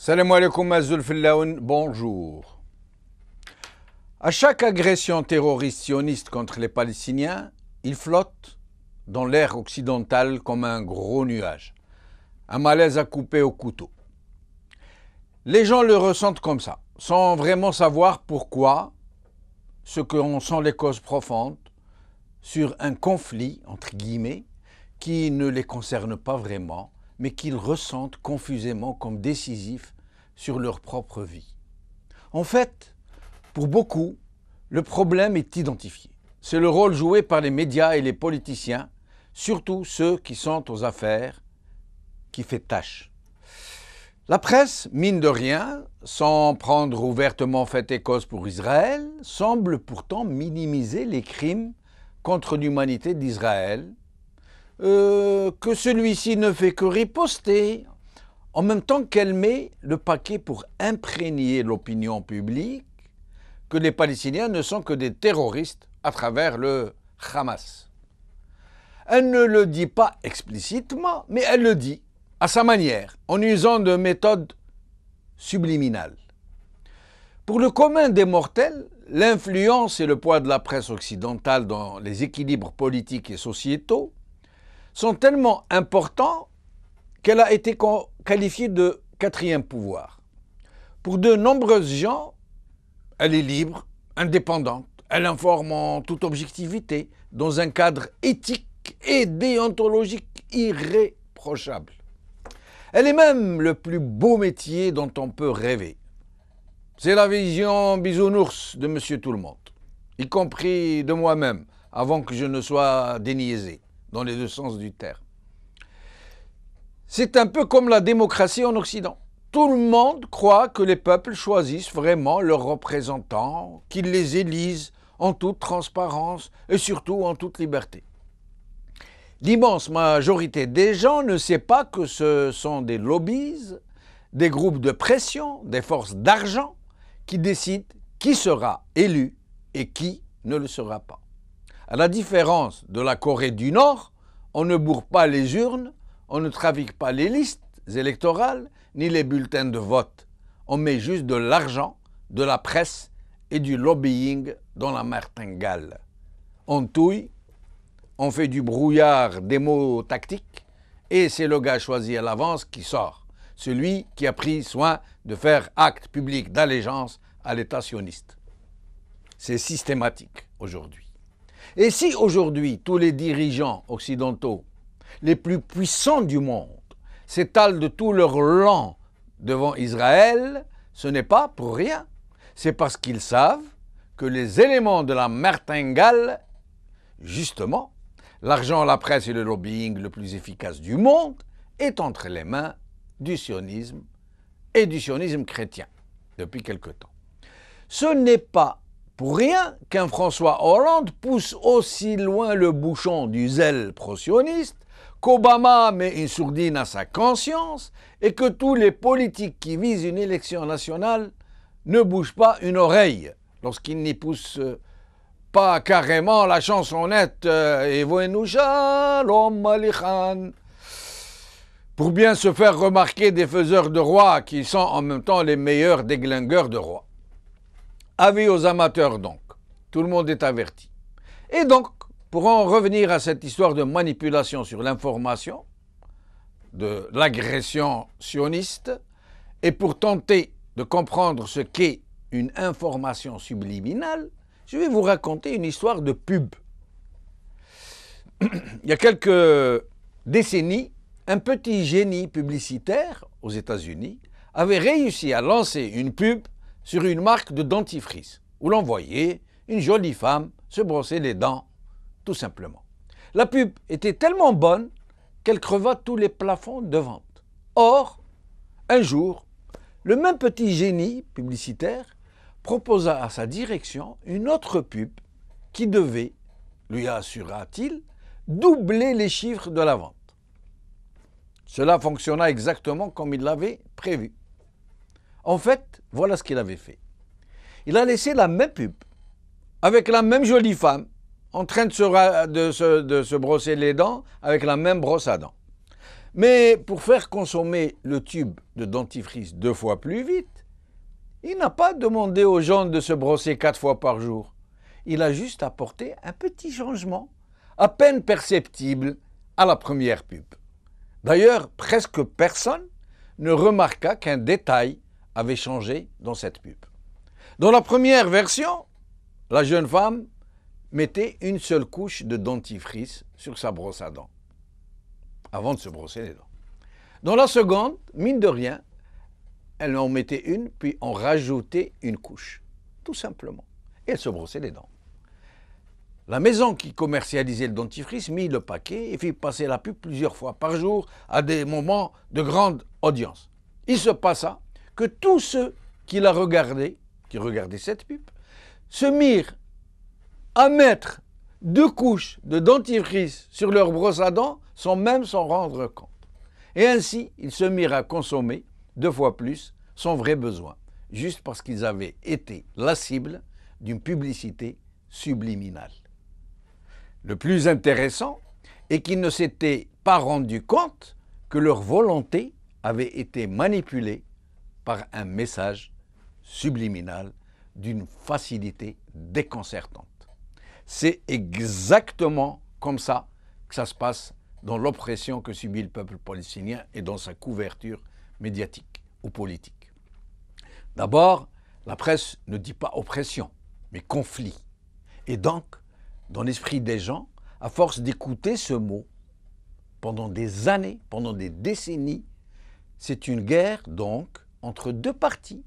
Salam alaikum Azul Fillaoun, bonjour. À chaque agression terroriste sioniste contre les Palestiniens, il flotte dans l'air occidental comme un gros nuage, un malaise à couper au couteau. Les gens le ressentent comme ça, sans vraiment savoir pourquoi, ce qu'en sont les causes profondes, sur un conflit, entre guillemets, qui ne les concerne pas vraiment, mais qu'ils ressentent confusément comme décisif sur leur propre vie. En fait, pour beaucoup, le problème est identifié. C'est le rôle joué par les médias et les politiciens, surtout ceux qui sont aux affaires, qui fait tâche. La presse, mine de rien, sans prendre ouvertement fait et cause pour Israël, semble pourtant minimiser les crimes contre l'humanité d'Israël, que celui-ci ne fait que riposter, en même temps qu'elle met le paquet pour imprégner l'opinion publique que les Palestiniens ne sont que des terroristes à travers le Hamas. Elle ne le dit pas explicitement, mais elle le dit à sa manière, en usant de méthodes subliminales. Pour le commun des mortels, l'influence et le poids de la presse occidentale dans les équilibres politiques et sociétaux sont tellement importants qu'elle a été qualifiée de quatrième pouvoir. Pour de nombreuses gens, elle est libre, indépendante, elle informe en toute objectivité, dans un cadre éthique et déontologique irréprochable. Elle est même le plus beau métier dont on peut rêver. C'est la vision bisounours de Monsieur Tout-le-Monde, y compris de moi-même, avant que je ne sois déniaisé, dans les deux sens du terme. C'est un peu comme la démocratie en Occident. Tout le monde croit que les peuples choisissent vraiment leurs représentants, qu'ils les élisent en toute transparence et surtout en toute liberté. L'immense majorité des gens ne sait pas que ce sont des lobbies, des groupes de pression, des forces d'argent qui décident qui sera élu et qui ne le sera pas. À la différence de la Corée du Nord, on ne bourre pas les urnes, on ne trafique pas les listes électorales ni les bulletins de vote. On met juste de l'argent, de la presse et du lobbying dans la martingale. On touille, on fait du brouillard des mots tactiques et c'est le gars choisi à l'avance qui sort, celui qui a pris soin de faire acte public d'allégeance à l'État sioniste. C'est systématique aujourd'hui. Et si aujourd'hui tous les dirigeants occidentaux les plus puissants du monde s'étalent de tout leur lan devant Israël, ce n'est pas pour rien. C'est parce qu'ils savent que les éléments de la martingale, justement, l'argent, la presse et le lobbying le plus efficace du monde, est entre les mains du sionisme et du sionisme chrétien depuis quelque temps. Ce n'est pas pour rien qu'un François Hollande pousse aussi loin le bouchon du zèle pro-sioniste, qu'Obama met une sourdine à sa conscience et que tous les politiques qui visent une élection nationale ne bougent pas une oreille lorsqu'ils n'y poussent pas carrément la chansonnette Evoenu Shalom Alichan pour bien se faire remarquer des faiseurs de rois qui sont en même temps les meilleurs déglingueurs de rois. Avis aux amateurs donc, tout le monde est averti. Et donc, pour en revenir à cette histoire de manipulation sur l'information, de l'agression sioniste, et pour tenter de comprendre ce qu'est une information subliminale, je vais vous raconter une histoire de pub. Il y a quelques décennies, un petit génie publicitaire aux États-Unis avait réussi à lancer une pub sur une marque de dentifrice où l'on voyait une jolie femme se brosser les dents, tout simplement. La pub était tellement bonne qu'elle creva tous les plafonds de vente. Or, un jour, le même petit génie publicitaire proposa à sa direction une autre pub qui devait, lui assura-t-il, doubler les chiffres de la vente. Cela fonctionna exactement comme il l'avait prévu. En fait, voilà ce qu'il avait fait. Il a laissé la même pub, avec la même jolie femme, en train de se brosser les dents avec la même brosse à dents. Mais pour faire consommer le tube de dentifrice 2 fois plus vite, il n'a pas demandé aux gens de se brosser 4 fois par jour. Il a juste apporté un petit changement, à peine perceptible, à la première pub. D'ailleurs, presque personne ne remarqua qu'un détail avait changé dans cette pub. Dans la première version, la jeune femme mettait une seule couche de dentifrice sur sa brosse à dents, avant de se brosser les dents. Dans la seconde, mine de rien, elle en mettait une, puis on rajoutait une couche, tout simplement. Et elle se brossait les dents. La maison qui commercialisait le dentifrice mit le paquet et fit passer la pub plusieurs fois par jour à des moments de grande audience. Il se passa que tous ceux qui regardaient cette pub, se mirent à mettre 2 couches de dentifrice sur leur brosse à dents sans même s'en rendre compte. Et ainsi, ils se mirent à consommer 2 fois plus sans vrai besoin, juste parce qu'ils avaient été la cible d'une publicité subliminale. Le plus intéressant est qu'ils ne s'étaient pas rendus compte que leur volonté avait été manipulée par un message subliminal d'une facilité déconcertante. C'est exactement comme ça que ça se passe dans l'oppression que subit le peuple palestinien et dans sa couverture médiatique ou politique. D'abord, la presse ne dit pas oppression, mais conflit. Et donc, dans l'esprit des gens, à force d'écouter ce mot, pendant des années, pendant des décennies, c'est une guerre donc entre 2 parties.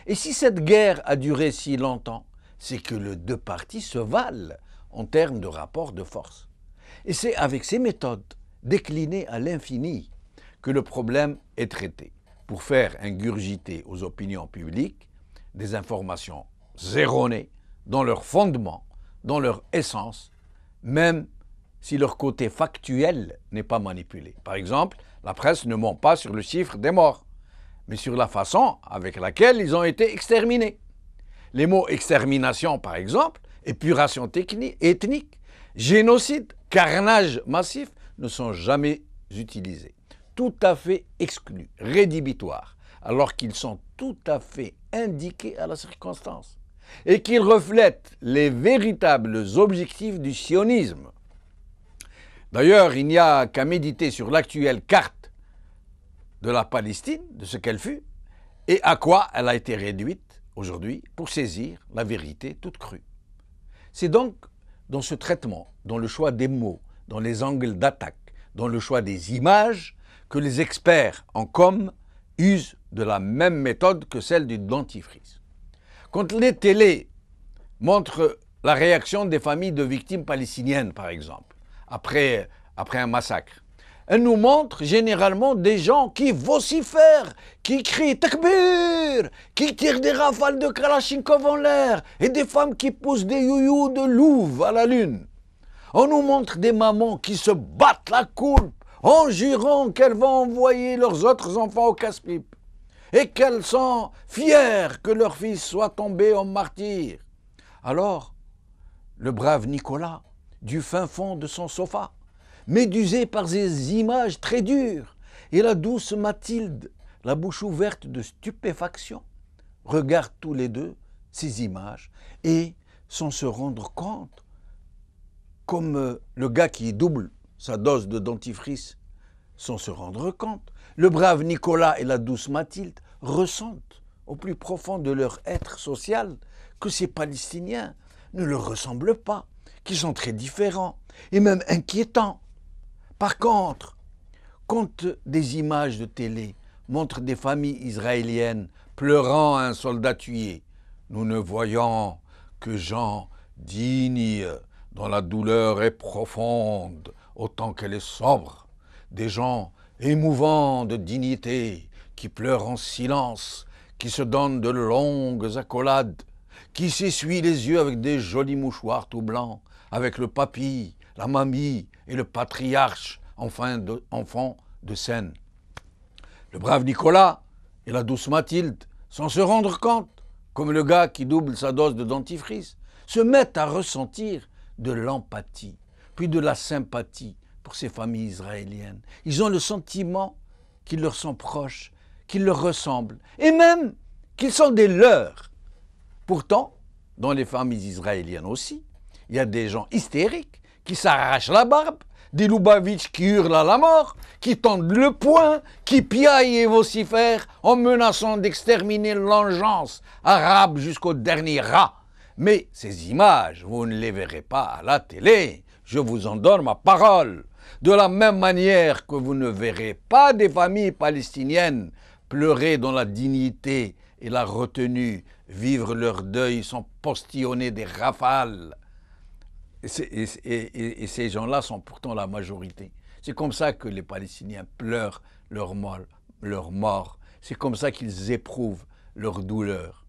Et si cette guerre a duré si longtemps, c'est que les 2 parties se valent en termes de rapport de force. Et c'est avec ces méthodes déclinées à l'infini que le problème est traité, pour faire ingurgiter aux opinions publiques des informations erronées dans leur fondement, dans leur essence, même si leur côté factuel n'est pas manipulé. Par exemple, la presse ne ment pas sur le chiffre des morts, mais sur la façon avec laquelle ils ont été exterminés. Les mots extermination, par exemple, épuration ethnique, génocide, carnage massif ne sont jamais utilisés. Tout à fait exclus, rédhibitoires, alors qu'ils sont tout à fait indiqués à la circonstance et qu'ils reflètent les véritables objectifs du sionisme. D'ailleurs, il n'y a qu'à méditer sur l'actuelle carte de la Palestine, de ce qu'elle fut, et à quoi elle a été réduite aujourd'hui pour saisir la vérité toute crue. C'est donc dans ce traitement, dans le choix des mots, dans les angles d'attaque, dans le choix des images, que les experts en com usent de la même méthode que celle du dentifrice. Quand les télés montrent la réaction des familles de victimes palestiniennes, par exemple, après un massacre, elles nous montrent généralement des gens qui vocifèrent, qui crient « Takbir !», qui tirent des rafales de Kalachnikov en l'air, et des femmes qui poussent des youyous de louve à la lune. On nous montre des mamans qui se battent la coulpe en jurant qu'elles vont envoyer leurs autres enfants au casse-pipe et qu'elles sont fières que leur fils soit tombé en martyr. Alors, le brave Nicolas, du fin fond de son sofa, médusé par ces images très dures, et la douce Mathilde, la bouche ouverte de stupéfaction, regardent tous les deux ces images et, sans se rendre compte, comme le gars qui double sa dose de dentifrice, sans se rendre compte, le brave Nicolas et la douce Mathilde ressentent au plus profond de leur être social que ces Palestiniens ne leur ressemblent pas, qu'ils sont très différents et même inquiétants. Par contre, quand des images de télé montrent des familles israéliennes pleurant un soldat tué, nous ne voyons que gens dignes dont la douleur est profonde autant qu'elle est sobre, des gens émouvants de dignité qui pleurent en silence, qui se donnent de longues accolades, qui s'essuient les yeux avec des jolis mouchoirs tout blancs, avec le papy, la mamie et le patriarche, enfant de scène. Le brave Nicolas et la douce Mathilde, sans se rendre compte, comme le gars qui double sa dose de dentifrice, se mettent à ressentir de l'empathie, puis de la sympathie pour ces familles israéliennes. Ils ont le sentiment qu'ils leur sont proches, qu'ils leur ressemblent, et même qu'ils sont des leurs. Pourtant, dans les familles israéliennes aussi, il y a des gens hystériques qui s'arrachent la barbe, des Lubavitch qui hurlent à la mort, qui tendent le poing, qui piaillent et vocifèrent en menaçant d'exterminer l'engeance arabe jusqu'au dernier rat. Mais ces images, vous ne les verrez pas à la télé, je vous en donne ma parole. De la même manière que vous ne verrez pas des familles palestiniennes pleurer dans la dignité et la retenue, vivre leur deuil sans postillonner des rafales. Et ces gens-là sont pourtant la majorité. C'est comme ça que les Palestiniens pleurent leur mort. C'est comme ça qu'ils éprouvent leur douleur.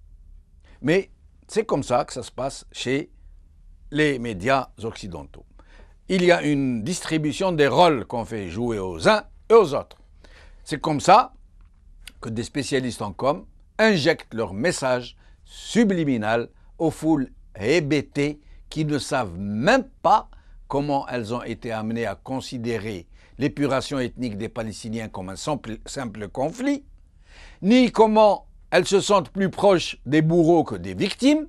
Mais c'est comme ça que ça se passe chez les médias occidentaux. Il y a une distribution des rôles qu'on fait jouer aux uns et aux autres. C'est comme ça que des spécialistes en com injectent leur message subliminal aux foules hébétées qui ne savent même pas comment elles ont été amenées à considérer l'épuration ethnique des Palestiniens comme un simple conflit, ni comment elles se sentent plus proches des bourreaux que des victimes,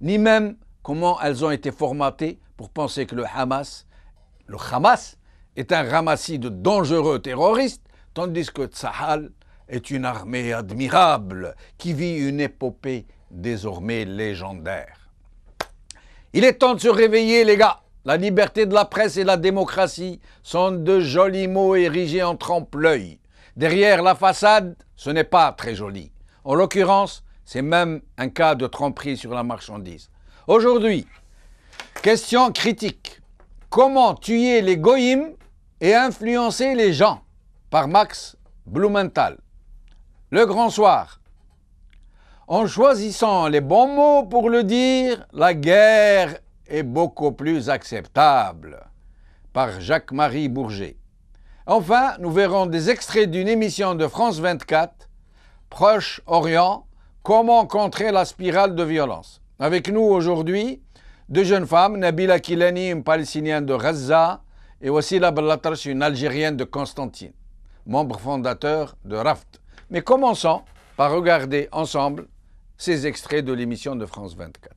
ni même comment elles ont été formatées pour penser que le Hamas est un ramassis de dangereux terroristes, tandis que Tsahal est une armée admirable qui vit une épopée désormais légendaire. Il est temps de se réveiller, les gars. La liberté de la presse et la démocratie sont de jolis mots érigés en trompe-l'œil. Derrière la façade, ce n'est pas très joli. En l'occurrence, c'est même un cas de tromperie sur la marchandise. Aujourd'hui, question critique. Comment tuer les goïms et influencer les gens? Par Max Blumenthal. Le grand soir. En choisissant les bons mots pour le dire, la guerre est beaucoup plus acceptable. Par Jacques-Marie Bourget. Enfin, nous verrons des extraits d'une émission de France 24, Proche-Orient, comment contrer la spirale de violence. Avec nous aujourd'hui, deux jeunes femmes, Nabila Kilani, une Palestinienne de Gaza, et Wassila Ballatrache, une Algérienne de Constantine, membre fondateur de Raft. Mais commençons par regarder ensemble ces extraits de l'émission de France 24.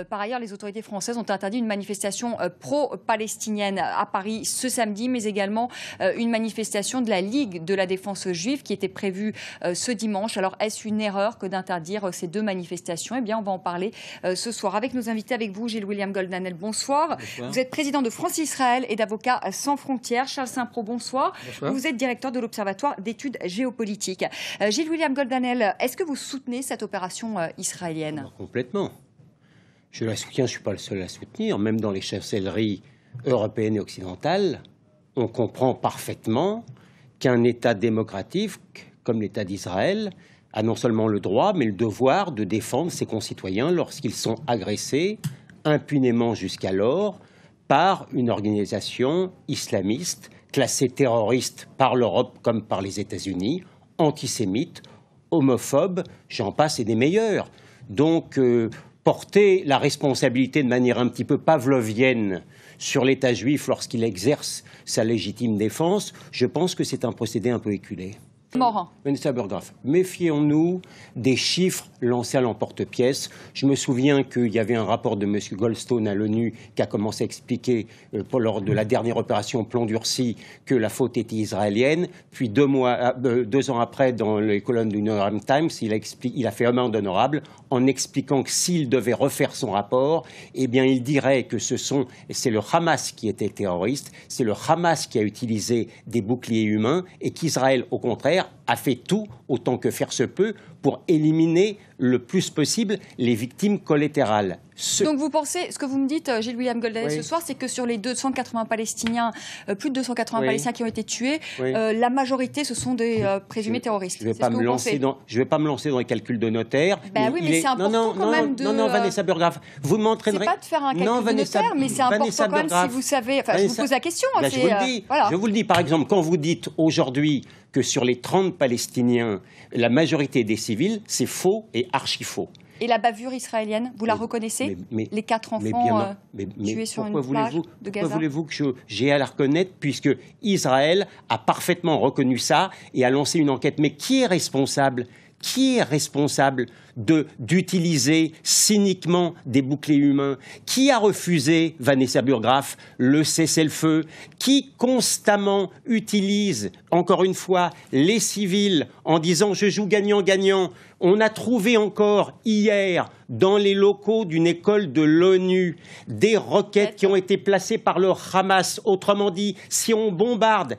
Par ailleurs, les autorités françaises ont interdit une manifestation pro-palestinienne à Paris ce samedi, mais également une manifestation de la Ligue de la défense juive qui était prévue ce dimanche. Alors, est-ce une erreur que d'interdire ces deux manifestations? Eh bien, on va en parler ce soir avec nos invités, avec vous, Gilles William Goldanel, bonsoir. Bonsoir. Vous êtes président de France-Israël et d'Avocats sans frontières. Charles Saint-Pro, bonsoir. Bonsoir. Vous êtes directeur de l'Observatoire d'études géopolitiques. Gilles William Goldanel, est-ce que vous soutenez cette opération israélienne? Alors, complètement. Je la soutiens, je ne suis pas le seul à la soutenir. Même dans les chancelleries européennes et occidentales, on comprend parfaitement qu'un État démocratique, comme l'État d'Israël, a non seulement le droit, mais le devoir de défendre ses concitoyens lorsqu'ils sont agressés impunément jusqu'alors par une organisation islamiste classée terroriste par l'Europe comme par les États-Unis, antisémite, homophobe, j'en passe et des meilleurs. Donc, porter la responsabilité de manière un petit peu pavlovienne sur l'État juif lorsqu'il exerce sa légitime défense, je pense que c'est un procédé un peu éculé. Mort. Vanessa Burgraff, méfions-nous des chiffres lancés à l'emporte-pièce. Je me souviens qu'il y avait un rapport de M. Goldstone à l'ONU qui a commencé à expliquer, lors de la dernière opération Plomb durci, que la faute était israélienne. Puis 2 ans après, dans les colonnes du New York Times, il a fait amende honorable en expliquant que s'il devait refaire son rapport, eh bien, il dirait que c'est le Hamas qui était terroriste, c'est le Hamas qui a utilisé des boucliers humains et qu'Israël, au contraire, a fait tout, autant que faire se peut, pour éliminer le plus possible les victimes collatérales. Donc vous pensez, ce que vous me dites, Gilles William Golnadel, Oui. ce soir, c'est que sur les 280 Palestiniens, plus de 280 Oui. Palestiniens qui ont été tués, Oui. la majorité, ce sont des présumés terroristes. Je ne vais pas me lancer dans les calculs de notaire. Ben oui, mais c'est important quand même de... Non, Vanessa Burgraff, vous m'entraînerez... C'est pas de faire un calcul de notaire, mais c'est important quand même si vous savez... Enfin, je vous pose la question. Ben, je vous le dis, par exemple, quand vous dites aujourd'hui que sur les 30 Palestiniens, la majorité des civils, c'est faux et archi-faux. Et la bavure israélienne, vous la reconnaissez? Les 4 enfants tués sur une plage de Gaza. Pourquoi voulez-vous que j'ai à la reconnaître, puisque Israël a parfaitement reconnu ça et a lancé une enquête? Mais qui est responsable? Qui est responsable d'utiliser cyniquement des boucliers humains? Qui a refusé, Vanessa Burgraff, le cessez-le-feu? Qui constamment utilise, encore une fois, les civils en disant « je joue gagnant-gagnant ». On a trouvé encore hier, dans les locaux d'une école de l'ONU, des roquettes qui ont été placées par le Hamas. Autrement dit, si on ne bombarde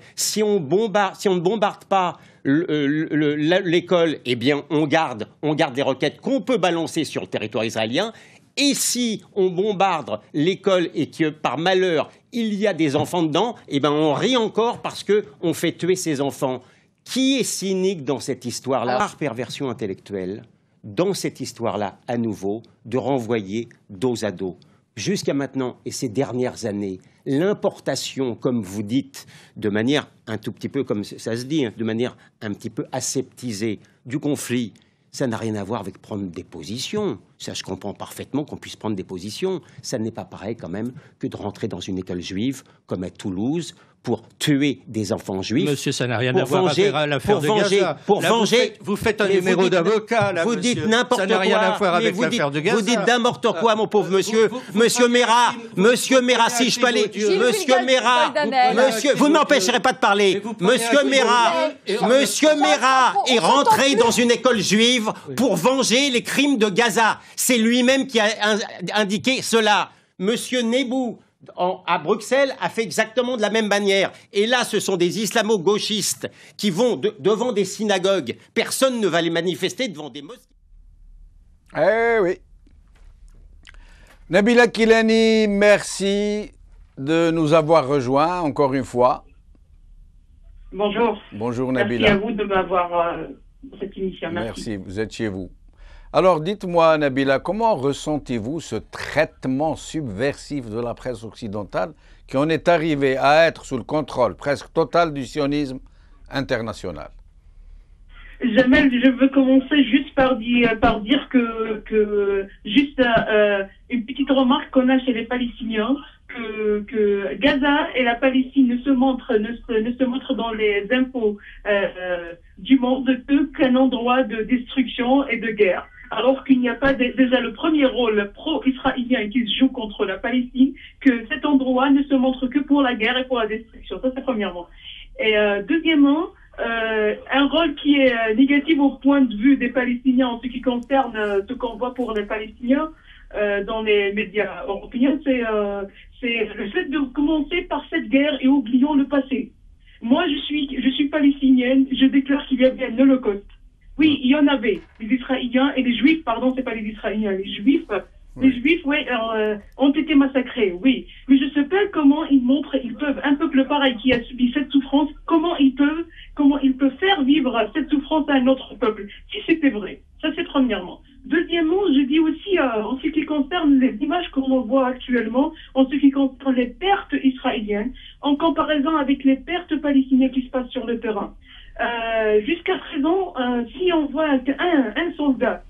pas l'école, eh bien, on garde des roquettes qu'on peut balancer sur le territoire israélien. Et si on bombarde l'école et que, par malheur, il y a des enfants dedans, eh bien, on rit encore parce qu'on fait tuer ces enfants. Qui est cynique dans cette histoire-là? Par perversion intellectuelle, dans cette histoire-là, à nouveau, de renvoyer dos à dos. Jusqu'à maintenant, et ces dernières années, l'importation, comme vous dites, de manière un tout petit peu, comme ça se dit, de manière un petit peu aseptisée du conflit, ça n'a rien à voir avec prendre des positions. Ça, je comprends parfaitement qu'on puisse prendre des positions. Ça n'est pas pareil quand même que de rentrer dans une école juive, comme à Toulouse, pour tuer des enfants juifs. Monsieur, ça n'a rien à voir avec l'affaire de Gaza. Vous faites un numéro d'avocat, là, vous monsieur. dites n'importe quoi. Ça n'a rien à voir avec l'affaire de Gaza. Vous dites n'importe quoi, mon pauvre monsieur. Monsieur Mera, si je peux aller. Monsieur Mera, vous ne m'empêcherez pas de parler. Monsieur Mera est rentré dans une école juive pour venger les crimes de Gaza. C'est lui-même qui a indiqué cela. Monsieur Nebou, à Bruxelles, a fait exactement de la même manière. Et là, ce sont des islamo-gauchistes qui vont devant des synagogues. Personne ne va les manifester devant des mosquées. Eh oui. Nabila Kilani, merci de nous avoir rejoints encore une fois. Bonjour. Bonjour Nabila. Merci à vous de m'avoir pour cette émission. Merci, vous êtes chez vous. Alors dites-moi Nabila, comment ressentez-vous ce traitement subversif de la presse occidentale qui en est arrivé à être sous le contrôle presque total du sionisme international? Jamel, je veux commencer juste par dire que juste une petite remarque qu'on a chez les Palestiniens, que Gaza et la Palestine ne se montrent dans les infos du monde qu'un endroit de destruction et de guerre. Alors qu'il n'y a pas déjà le premier rôle pro-israélien qui se joue contre la Palestine, que cet endroit ne se montre que pour la guerre et pour la destruction. Ça, c'est premièrement. Et deuxièmement, un rôle qui est négatif au point de vue des Palestiniens en ce qui concerne ce qu'on voit pour les Palestiniens dans les médias européens, c'est le fait de commencer par cette guerre et oublions le passé. Moi, je suis palestinienne, je déclare qu'il y avait un holocauste. Oui, il y en avait. Les Israéliens et les Juifs, pardon, c'est pas les Israéliens, les Juifs. Oui. Les Juifs, oui, ont été massacrés, oui. Mais je sais pas comment ils peuvent, un peuple pareil qui a subi cette souffrance, comment ils peuvent faire vivre cette souffrance à un autre peuple, si c'était vrai. Ça, c'est premièrement. Deuxièmement, je dis aussi, en ce qui concerne les images qu'on voit actuellement, en ce qui concerne les pertes israéliennes, en comparaison avec les pertes palestiniennes qui se passent sur le terrain. Jusqu'à présent, si on voit un soldat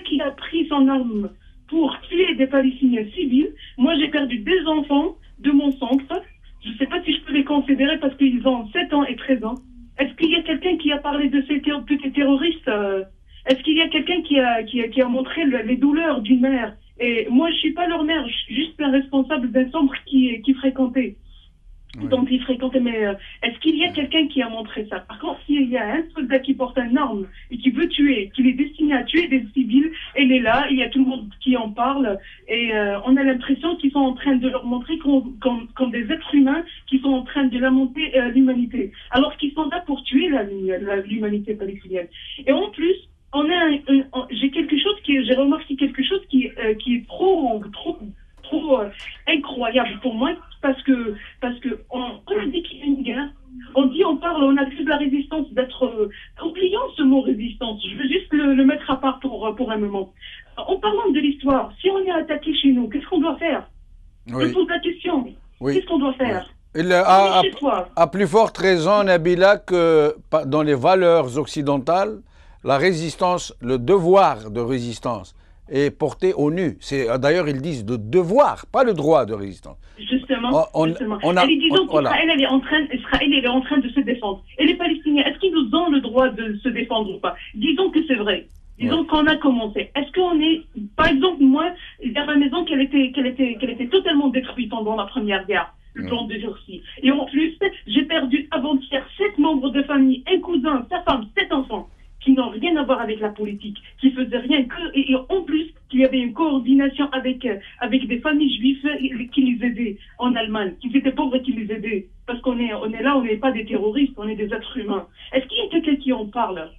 qui a pris son arme pour tuer des Palestiniens civils, moi j'ai perdu des enfants de mon centre, je ne sais pas si je peux les considérer parce qu'ils ont 7 ans et 13 ans, Est-ce qu'il y a quelqu'un qui a parlé de ces petits terroristes? Est-ce qu'il y a quelqu'un qui a montré les douleurs d'une mère? Et moi, je suis pas leur mère, je suis juste un responsable d'un centre qui fréquentait. Oui. Donc, il fréquentait, mais est-ce qu'il y a quelqu'un qui a montré ça? Par contre, s'il y a un soldat qui porte une arme et qui veut tuer, qui est destiné à tuer des civils, elle est là, il y a tout le monde qui en parle, et on a l'impression qu'ils sont en train de leur montrer comme des êtres humains qui sont en train de lamenter l'humanité, alors qu'ils sont là pour tuer l'humanité palestinienne. Et en plus, j'ai remarqué quelque chose qui est trop incroyable pour moi, parce que on a dit qu'il y a une guerre, on a fait de la résistance, oublions ce mot résistance, je veux juste le mettre à part pour un moment. En parlant de l'histoire, si on est attaqué chez nous, qu'est-ce qu'on doit faire? Je pose la question. Oui. Qu'est-ce qu'on doit faire? À plus forte raison, Nabila, que dans les valeurs occidentales, la résistance, le devoir de résistance est porté au nu. D'ailleurs, ils disent de devoir, pas le droit de résistance. Justement. Israël est en train de se défendre. Et les Palestiniens, est-ce qu'ils nous ont le droit de se défendre ou pas? Disons que c'est vrai. Disons qu'on a commencé. Est-ce qu'on est, par exemple, moi, il y a ma maison qu'elle était totalement détruite pendant la Première Guerre. Le plan de Jersey. Et en plus, j'ai perdu avant-hier 7 membres de famille, un cousin, sa femme, 7 enfants, qui n'ont rien à voir avec la politique, qui faisaient rien que, et en plus, qu'il y avait une coordination avec des familles juives qui les aidaient en Allemagne, qui étaient pauvres et qui les aidaient. Parce qu'on est là, on n'est pas des terroristes, on est des êtres humains. Est-ce qu'il y a quelqu'un qui en parle?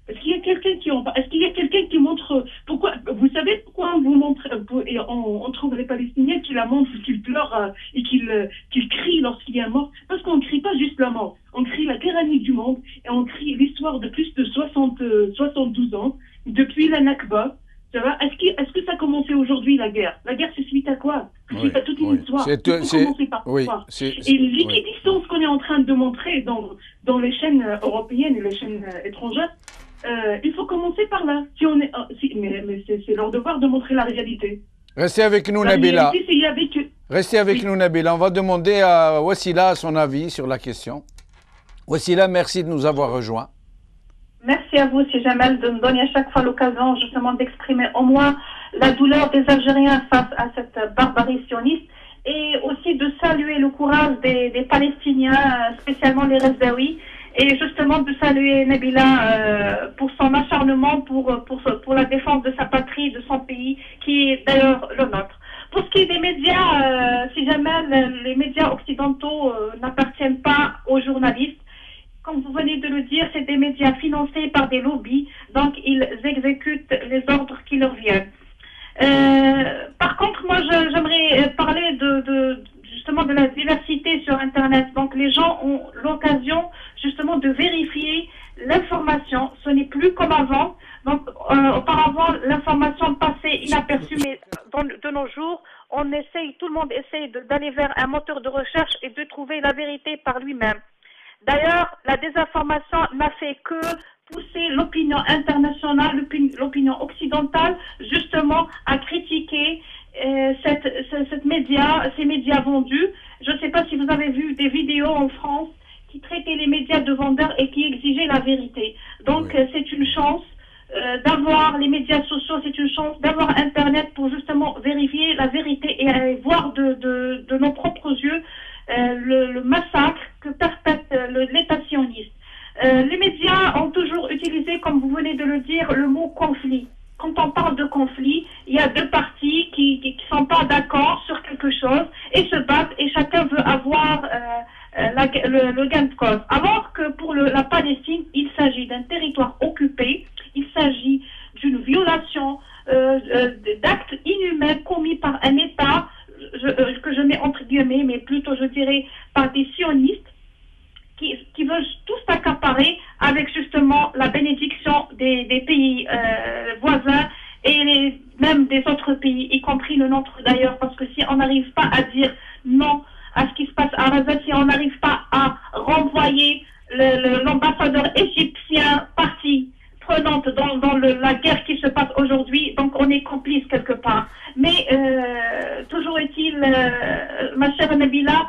Est-ce qu'il y a quelqu'un qui en parle? Est-ce qu'il y a quelqu'un qui montre pourquoi? Vous savez pourquoi on vous montre, et on trouve les Palestiniens qui la montrent, qu'ils pleurent et qu'ils crient lorsqu'il y a un mort? Parce qu'on ne crie pas juste la mort, on crie la tyrannie du monde, et on crie l'histoire de plus de 72 ans, depuis la Nakba. Est-ce que ça a commencé aujourd'hui, la guerre? La guerre, c'est suite à quoi? C'est pas toute une histoire. Il faut commencer par quoi? Et l'équidistance qu'on est en train de montrer dans les chaînes européennes et les chaînes étrangères, il faut commencer par là. Mais c'est leur devoir de montrer la réalité. Restez avec nous, Nabila. Restez avec nous, Nabila. On va demander à Wassila son avis sur la question. Wassila, merci de nous avoir rejoints. Merci à vous, c'est Jamel, de me donner à chaque fois l'occasion justement d'exprimer au moins la douleur des Algériens face à cette barbarie sioniste, et aussi de saluer le courage des Palestiniens, spécialement les Rezaouis, et justement de saluer Nabila pour son acharnement pour la défense de sa patrie, de son pays, qui est d'ailleurs le nôtre. Pour ce qui est des médias, si jamais les médias occidentaux n'appartiennent pas aux journalistes, comme vous venez de le dire, c'est des médias financés par des lobbies, donc ils exécutent les ordres qui leur viennent. Par contre, moi, j'aimerais parler justement de la diversité sur Internet. Donc, les gens ont l'occasion justement de vérifier l'information. Ce n'est plus comme avant. Donc, auparavant, l'information passait inaperçue, mais de nos jours, tout le monde essaye d'aller vers un moteur de recherche et de trouver la vérité par lui-même. D'ailleurs, la désinformation n'a fait que pousser l'opinion internationale, l'opinion occidentale, justement, à critiquer ces médias vendus. Je ne sais pas si vous avez vu des vidéos en France qui traitaient les médias de vendeurs et qui exigeaient la vérité. Donc, c'est une chance d'avoir les médias sociaux, c'est une chance d'avoir Internet pour justement vérifier la vérité et voir de nos propres yeux le massacre que perpètre l'État sioniste. Les médias ont toujours utilisé, comme vous venez de le dire, le mot conflit. Quand on parle de conflit, il y a deux parties qui sont pas d'accord sur quelque chose et se battent, et chacun veut avoir le gain de cause. Alors que pour la Palestine, il s'agit d'un territoire occupé, il s'agit d'une violation d'actes inhumains commis par un État que je mets entre guillemets, mais plutôt je dirais par des sionistes qui veulent tous s'accaparer avec justement la bénédiction des pays voisins et même des autres pays, y compris le nôtre d'ailleurs, parce que si on n'arrive pas à dire non à ce qui se passe à Gaza, si on n'arrive pas à renvoyer l'ambassadeur égyptien parti prenante dans la guerre qui se passe aujourd'hui, donc on est complice quelque part. Mais toujours est-il, ma chère Nabila,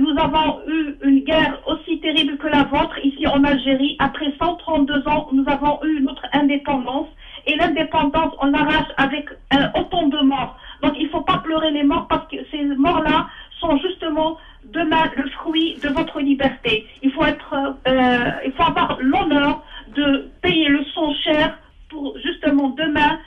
nous avons eu une guerre aussi terrible que la la vôtre, ici en Algérie, après 132 ans, nous avons eu notre indépendance. Et l'indépendance, on l'arrache avec autant de morts. Donc il ne faut pas pleurer les morts parce que ces morts-là sont justement demain le fruit de votre liberté. Il faut avoir l'honneur de payer le sang cher pour justement demain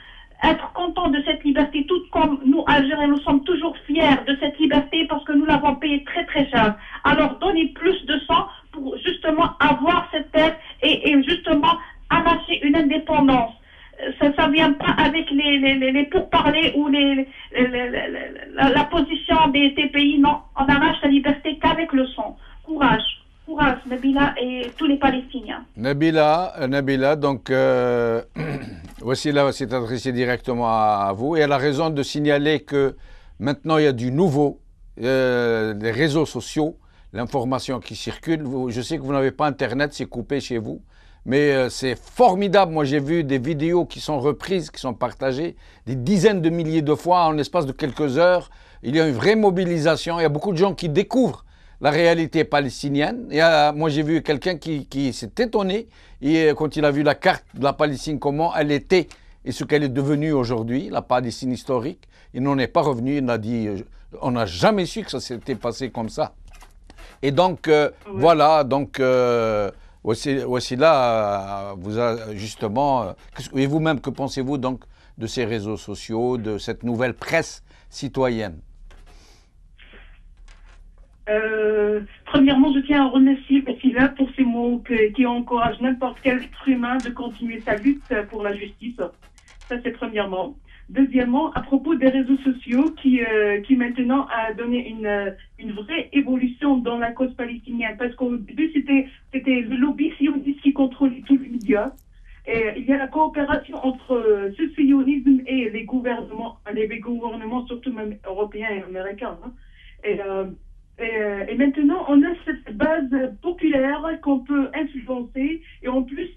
être content de cette liberté, tout comme nous, Algériens, nous sommes toujours fiers de cette liberté parce que nous l'avons payée très très cher. Alors donnez plus de sang pour justement avoir cette terre et justement arracher une indépendance. Ça ne vient pas avec les pourparlers ou la position des pays, non. On arrache la liberté qu'avec le sang. Courage. Courage, Nabila et tous les Palestiniens. Nabila, donc, Wassila s'est adressée directement à vous et elle a raison de signaler que maintenant il y a du nouveau, les réseaux sociaux, l'information qui circule. Je sais que vous n'avez pas Internet, c'est coupé chez vous. Mais c'est formidable. Moi, j'ai vu des vidéos qui sont reprises, qui sont partagées des dizaines de milliers de fois en l'espace de quelques heures. Il y a une vraie mobilisation. Il y a beaucoup de gens qui découvrent la réalité palestinienne. Moi, j'ai vu quelqu'un qui s'est étonné quand il a vu la carte de la Palestine, comment elle était et ce qu'elle est devenue aujourd'hui, la Palestine historique. Il n'en est pas revenu. Il a dit, on n'a jamais su que ça s'était passé comme ça. Et donc, voilà. Donc, Wassila vous a justement... et vous-même, que pensez-vous donc de ces réseaux sociaux, de cette nouvelle presse citoyenne? Premièrement, je tiens à remercier Wassila pour ces mots qui encouragent n'importe quel être humain de continuer sa lutte pour la justice. Ça, c'est premièrement. Deuxièmement, à propos des réseaux sociaux qui maintenant a donné une vraie évolution dans la cause palestinienne, parce qu'au début c'était le lobby sioniste qui contrôlait tous les médias. Et il y a la coopération entre ce sionisme et les gouvernements surtout même européens et américains. Hein. Et maintenant, on a cette base populaire qu'on peut influencer. Et en plus,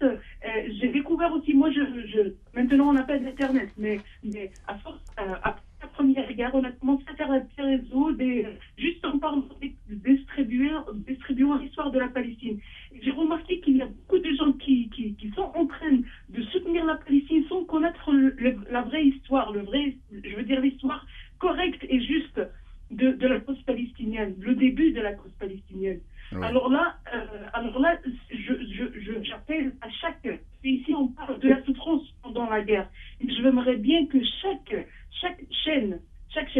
j'ai découvert aussi, moi, maintenant on appelle Internet, mais à force, après la Première Guerre, on a commencé à faire un petit réseau, juste en parlant, distribuant l'histoire de la Palestine. J'ai remarqué qu'il y a beaucoup de gens qui sont en train de soutenir la Palestine sans connaître la vraie histoire, je veux dire l'histoire correcte et juste de la cause palestinienne, le début de la cause palestinienne. Oui. Alors là, j'appelle à chaque... Ici, on parle de la souffrance pendant la guerre. Et je aimerais bien que chaque chaîne,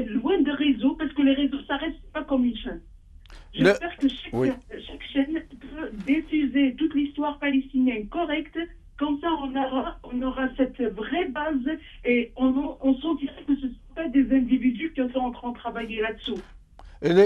loin de réseau, parce que les réseaux, ça reste pas comme une chaîne. J'espère que chaque chaîne peut diffuser toute l'histoire palestinienne correcte. Comme ça, on aura cette vraie base et on sentirait que ce ne sont pas des individus qui sont en train de travailler là-dessous.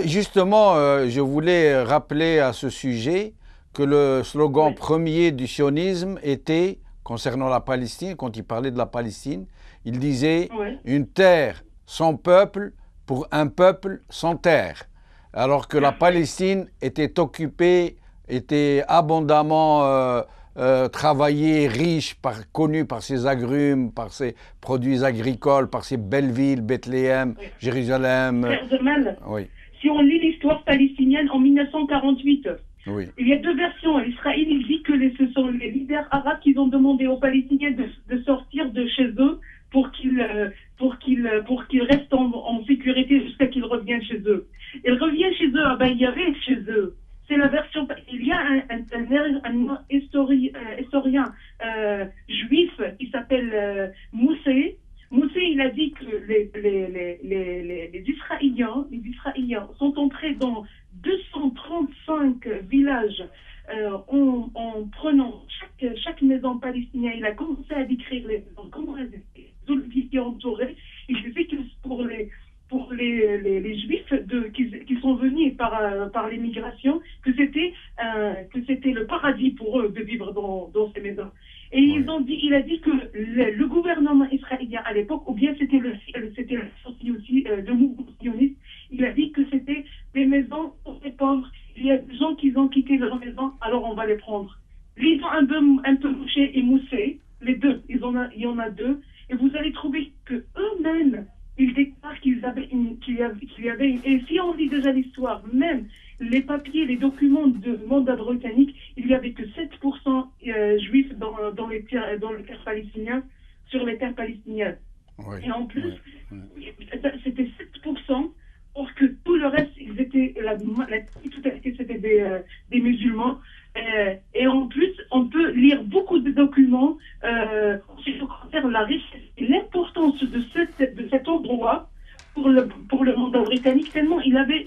Justement, je voulais rappeler à ce sujet que le slogan premier du sionisme était, concernant la Palestine, quand il parlait de la Palestine, il disait « une terre sans peuple pour un peuple sans terre ». Alors que la Palestine était occupée, était abondamment... travaillée, riche, connue par ses agrumes, par ses produits agricoles, par ses belles villes, Bethléem, Jérusalem. Oui. Si on lit l'histoire palestinienne en 1948, il y a deux versions. Israël, il dit que ce sont les leaders arabes qui ont demandé aux Palestiniens de sortir de chez eux pour qu'ils restent en sécurité jusqu'à qu'ils reviennent chez eux. Ils reviennent chez eux, il y avait chez eux. C'est la version. Il y a un historien juif qui s'appelle Moussé. Moussé, il a dit que les Israéliens sont entrés dans 235 villages en prenant chaque maison palestinienne. Il a commencé à décrire les maisons, comment les étaient entourées. Il disait que pour les Juifs qui sont venus par l'immigration, que c'était le paradis pour eux de vivre dans ces maisons. Et il a dit que le gouvernement israélien à l'époque, ou bien c'était le mouvement sioniste, il a dit que c'était des maisons pour les pauvres. Il y a des gens qui ont quitté leur maison, alors on va les prendre. Ils ont un peu mouché et moussé, les deux, il y en a deux, et vous allez trouver que eux-mêmes, ils déclarent qu'il y avait et si on lit déjà l'histoire, même les papiers, les documents de mandat britannique, il n'y avait que 7% juifs dans les terres palestiniennes, sur les terres palestiniennes. Oui, et en plus, c'était 7%, or que tout le reste, ils étaient, la totalité, c'était des musulmans. Et en plus, on peut lire beaucoup de documents sur la richesse et l'importance de cet endroit pour le monde britannique, tellement il avait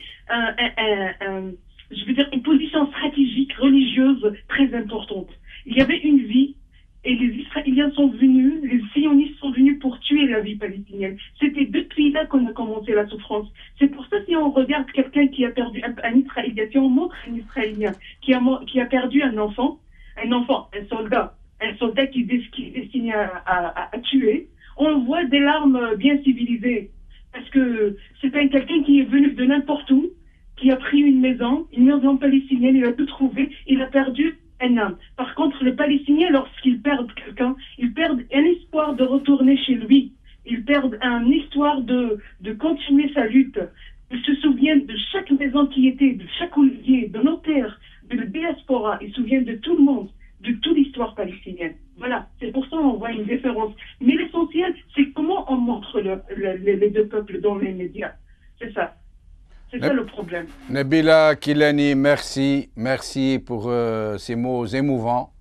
je veux dire, une position stratégique, religieuse très importante. Il y avait une vie, et les Israéliens sont venus, les sionistes sont venus pour tuer la vie palestinienne. C'était depuis là qu'on a commencé la souffrance. C'est pour ça, si on regarde quelqu'un qui a perdu un Israélien, si on montre un Israélien qui a perdu un soldat qui est destiné à tuer, on voit des larmes bien civilisées. Parce que c'est quelqu'un qui est venu de n'importe où, qui a pris une maison palestinienne, il a tout trouvé, il a perdu un homme. Par contre, le Palestinien, lorsqu'il perd quelqu'un, il perd un espoir de retourner chez lui. Il perd un espoir de continuer sa lutte. Il se souvient de chaque maison qui était, de chaque olivier, de nos terres, de la diaspora. Il se souvient de tout le monde, de toute l'histoire palestinienne. Voilà, c'est pour ça qu'on voit une différence. Mais l'essentiel, c'est comment on montre les deux peuples dans les médias. C'est ça. C'est ça le problème. Nabila Kilani, merci. Merci pour ces mots émouvants.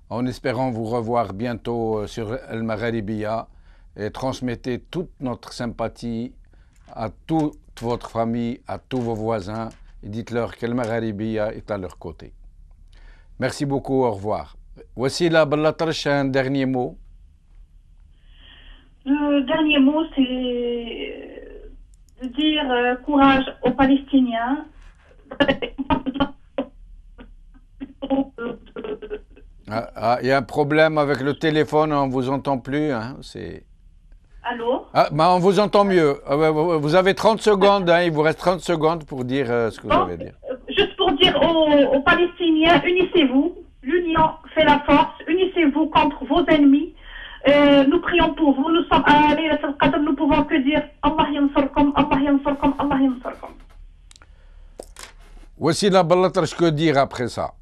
En espérant vous revoir bientôt sur El Magharibiya. Et transmettez toute notre sympathie à toute votre famille, à tous vos voisins. Et dites-leur qu'El Magharibiya est à leur côté. Merci beaucoup, au revoir. Wassila Ballatarch, un dernier mot. Le dernier mot, c'est de dire courage aux Palestiniens. Il y a un problème avec le téléphone, on ne vous entend plus. Hein, Allô? On vous entend mieux. Vous avez 30 secondes, hein, il vous reste 30 secondes pour dire ce que vous avez à dire. Juste pour dire aux Palestiniens, unissez-vous. L'union fait la force. Unissez-vous contre vos ennemis. Nous prions pour vous. Nous sommes à Laylatul Qadr. Nous pouvons que dire Allah yansarkum, Allah yansarkum, Allah yansarkum. Voici la Ballatarch, que dire après ça?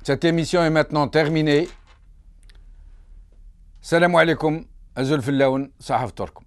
Cette émission est maintenant terminée. Salam alaikum, Azul Fillaoun, Sahaf Torkum.